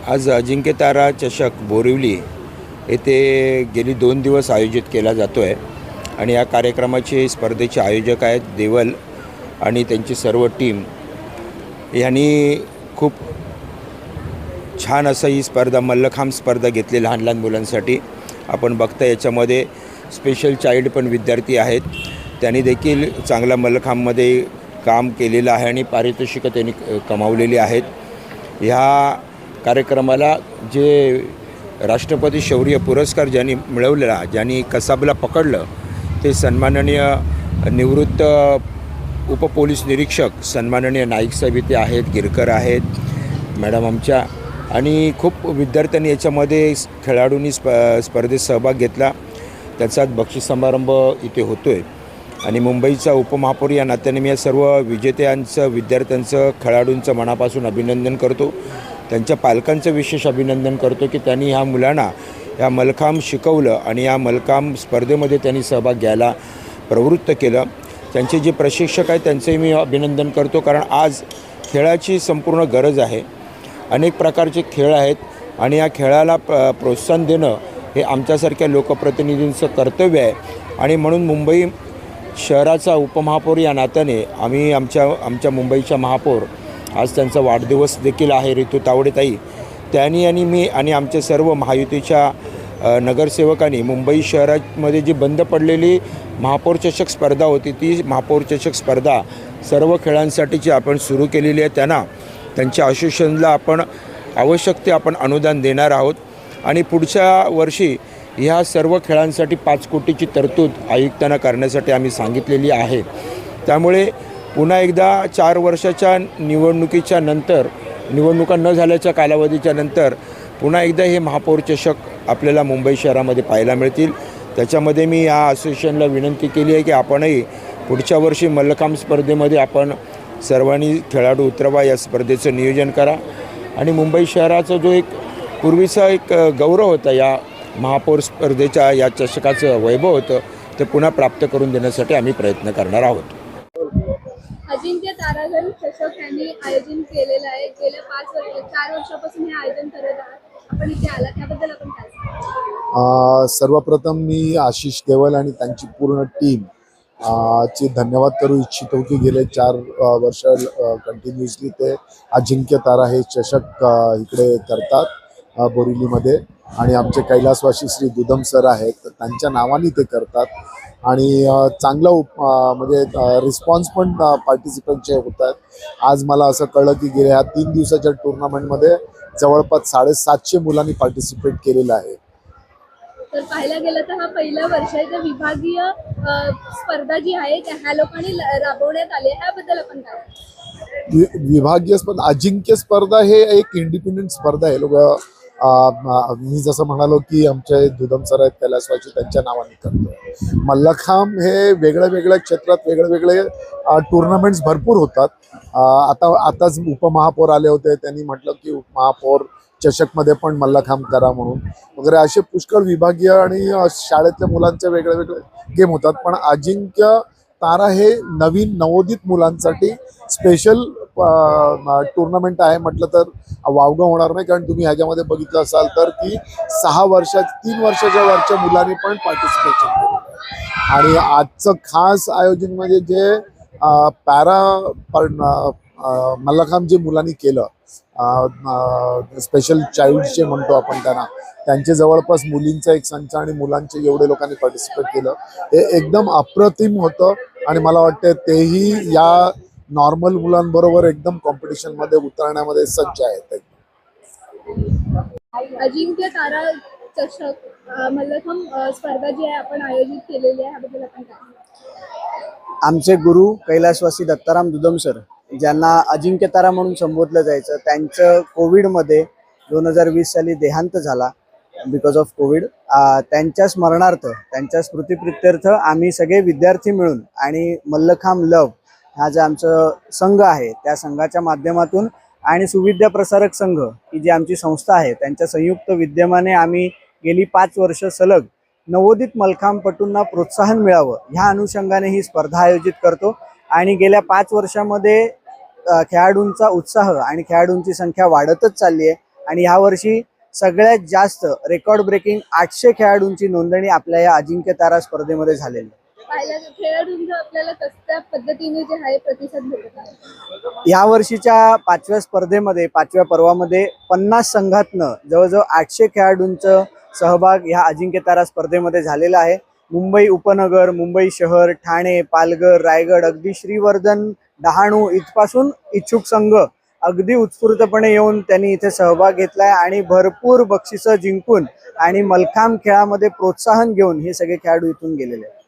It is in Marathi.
आज अजिंक्यतारा चषक बोरिवली येथे गेली 2 दिवस आयोजित केला जातो आहे आणि या कार्यक्रमाचे स्पर्धेचे आयोजक आहेत देवल आणि त्यांची सर्व टीम यांनी खूप छान असं ही स्पर्धा मल्लखांब स्पर्धा घेतली लहान लहान मुलांसाठी. आपण बघता याच्यामध्ये स्पेशल चाइल्ड पण विद्यार्थी आहेत. त्यांनी देखील चांगला मल्लखांबमध्ये काम केलेलं आहे आणि पारितोषिकं त्यांनी कमावलेली आहेत. ह्या कार्यक्रमाला जे राष्ट्रपती शौर्य पुरस्कार ज्यांनी मिळवलेला, ज्यांनी कसाबला पकडलं, ते सन्माननीय निवृत्त उपपोलीस निरीक्षक सन्माननीय नाईक साहेब इथे आहेत, गिरकर आहेत मॅडम आमच्या, आणि खूप विद्यार्थ्यांनी याच्यामध्ये खेळाडूंनी स्पर्धेत सहभाग घेतला. त्याचा बक्षीस समारंभ इथे होतो आहे आणि मुंबईचा उपमहापौर या नात्याने मी या सर्व विजेत्यांचं, विद्यार्थ्यांचं, खेळाडूंचं मनापासून अभिनंदन करतो. त्यांच्या पालकांचं विशेष अभिनंदन करतो की त्यांनी ह्या मुलांना ह्या मल्लखांब शिकवलं आणि या मल्लखांब स्पर्धेमध्ये त्यांनी सहभाग घ्यायला प्रवृत्त केलं. त्यांचे जे प्रशिक्षक आहेत त्यांचंही मी अभिनंदन करतो, कारण आज खेळाची संपूर्ण गरज आहे. अनेक प्रकारचे खेळ आहेत आणि या खेळाला प्रोत्साहन देणं हे आमच्यासारख्या लोकप्रतिनिधींचं कर्तव्य आहे. आणि म्हणून मुंबई शहराचा उपमहापौर या नात्याने आम्ही आमच्या मुंबईच्या महापौर, आज त्यांचा वाढदिवस देखील आहे, ऋतू तावडेताई, त्यांनी आणि मी आणि आमचे सर्व महायुतीच्या नगरसेवकांनी मुंबई शहरामध्ये जी बंद पडलेली महापौर चषक स्पर्धा होती, ती महापौर चषक स्पर्धा सर्व खेळांसाठीची आपण सुरू केलेली आहे. त्यांच्या असोसिएशनला आपण आवश्यक ते आपण अनुदान देणार आहोत आणि पुढच्या वर्षी ह्या सर्व खेळांसाठी 5 कोटीची तरतूद आयुक्तांना करण्यासाठी आम्ही सांगितलेली आहे. त्यामुळे पुन्हा एकदा 4 वर्षाच्या निवडणुकीच्या नंतर, निवडणुका न झाल्याच्या कालावधीच्या नंतर पुन्हा एकदा हे महापौर चषक आपल्याला मुंबई शहरामध्ये पाहायला मिळतील. त्याच्यामध्ये मी या असोसिएशनला विनंती केली आहे की आपणही पुढच्या वर्षी मल्लखांब स्पर्धेमध्ये आपण सर्वांनी खेळाडू उतरवा, या स्पर्धेचं नियोजन करा आणि मुंबई शहराचा जो एक पूर्वीचा एक गौरव होता, या महापौर स्पर्धेच्या या चषकाचं वैभव होतं, ते पुन्हा प्राप्त करून देण्यासाठी आम्ही प्रयत्न करणार आहोत. अजिंक्यतारा चषक यांनी आयोजन केलेलं आहे. गेल्या 4 वर्षापासून हे आयोजन करत आहात. आपण इथे आला त्याबद्दल आपण काय सांगाल? सर्वप्रथम मी आशिष देवल आणि त्यांची पूर्ण टीम चे धन्यवाद करू इच्छितो की गेले 4 वर्ष कंटिन्युअसली ते अजिंक्यतारा हे चषक इकडे करतात बोरिवलीमध्ये. आणि आमचे कैलासवासी श्री दुदम सर आहेत, त्यांच्या नावाने ते करतात आणि चांगला म्हणजे रिस्पॉन्स पण पार्टिसिपंटचे होत आहेत. आज मला असं कळलं की गेल्या 3 दिवसाच्या टुर्नामेंटमध्ये जवळपास 750 मुलांनी पार्टिसिपेट केलेलं आहे. तर पाहायला गेलं तर हा पहिला वर्ष आहे तर विभागीय स्पर्धा जी आहे ह्या लोकांनी राबवण्यात आली, याबद्दल आपण काय? विभागीय स्पर्धा, अजिंक्य स्पर्धा हे एक इंडिपेंडेंट स्पर्धा आहे. लोक मी जसं म्हणालो की आमचे दुदम सर आहेत कैलासवासी, त्यांच्या नावाने करतो. मल्लखांब हे वेगळ्या क्षेत्रात वेगळे टुर्नामेंट्स भरपूर होतात. आताच उपमहापौर आले होते, त्यांनी म्हटलं की उपमहापौर चषकमध्ये पण मल्लखांब करा म्हणून वगैरे. असे पुष्कळ विभागीय आणि शाळेतल्या मुलांचे वेगळे गेम होतात. पण अजिंक्य तारा हे नवीन नवोदित मुलांसाठी स्पेशल टुर्नामेंट आहे म्हटलं तर वावगं होणार नाही, कारण तुम्ही ह्याच्यामध्ये बघितलं असाल तर की 3 वर्षाच्या वरच्या मुलांनी पण पार्टिसिपेशन केलं. आणि आजचं खास आयोजन म्हणजे जे मल्लखांब जे मुलांनी केलं, स्पेशल चाइल्डचे म्हणतो आपण त्यांना, त्यांचे जवळपास मुलींचा एक संच आणि मुलांचे एवढे लोकांनी पार्टिसिपेट केलं, हे एकदम अप्रतिम होतं. आणि मला वाटतं तेही या नॉर्मल मुलांबरोबर एकदम कॉम्पिटिशनमध्ये उतरण्यामध्ये सज्ज आहेत. अजिंक्यतारा चषक मल्लखांब स्पर्धा जी आहे आपण आयोजित केलेली आहे, याबद्दल आपण काय? आमचे गुरु कैलासवासी दत्ताराम दुदम सर, ज्यांना अजिंक्यतारा म्हणून संबोधलं जायचं, त्यांचं कोविडमध्ये 2020 साली देहांत झाला बिकॉज ऑफ कोविड. त्यांच्या स्मरणार्थ, त्यांच्या स्मृतिप्रित्यर्थ आम्ही सगळे विद्यार्थी मिळून आणि मल्लखांब लव हा जो आमचं संघ आहे, त्या संघाच्या माध्यमातून आणि सुविद्या प्रसारक संघ ही जी आमची संस्था आहे, त्यांच्या संयुक्त विद्यमाने आम्ही गेली 5 वर्ष सलग नवोदित मल्लखांबपटूंना प्रोत्साहन मिळावं ह्या अनुषंगाने ही स्पर्धा आयोजित करतो. आणि गेल्या 5 वर्षामध्ये खेळाडूंचा उत्साह आणि खेळाडूंची संख्या वाढतच चालली आहे आणि यावर्षी सगळ्यात जास्त रेकॉर्ड ब्रेकिंग 800 खेळाडूंची नोंदणी आपल्या या अजिंक्य तारा स्पर्धेमध्ये झालेली आहे. पाहिल्या खेळाडूंचं आपल्याला कसल्या पद्धतीने जे आहे प्रतिसाद भेटत आहे? या वर्षीच्या 5व्या स्पर्धेमध्ये 5व्या पर्वामध्ये 50 संघातनं जवळजवळ 800 खेळाडूंचं सहभाग ह्या अजिंक्य तारा स्पर्धेमध्ये झालेला आहे. मुंबई उपनगर, मुंबई शहर, ठाणे, पालघर, रायगड, अगदी श्रीवर्धन, डहाणू इथपासून इच्छुक संघ अगदी उत्स्फूर्तपणे येऊन त्यांनी इथे सहभाग घेतलाय आणि भरपूर बक्षिसं जिंकून आणि मलखांब खेळामध्ये प्रोत्साहन घेऊन हे सगळे खेळाडू इथून गेलेले आहेत.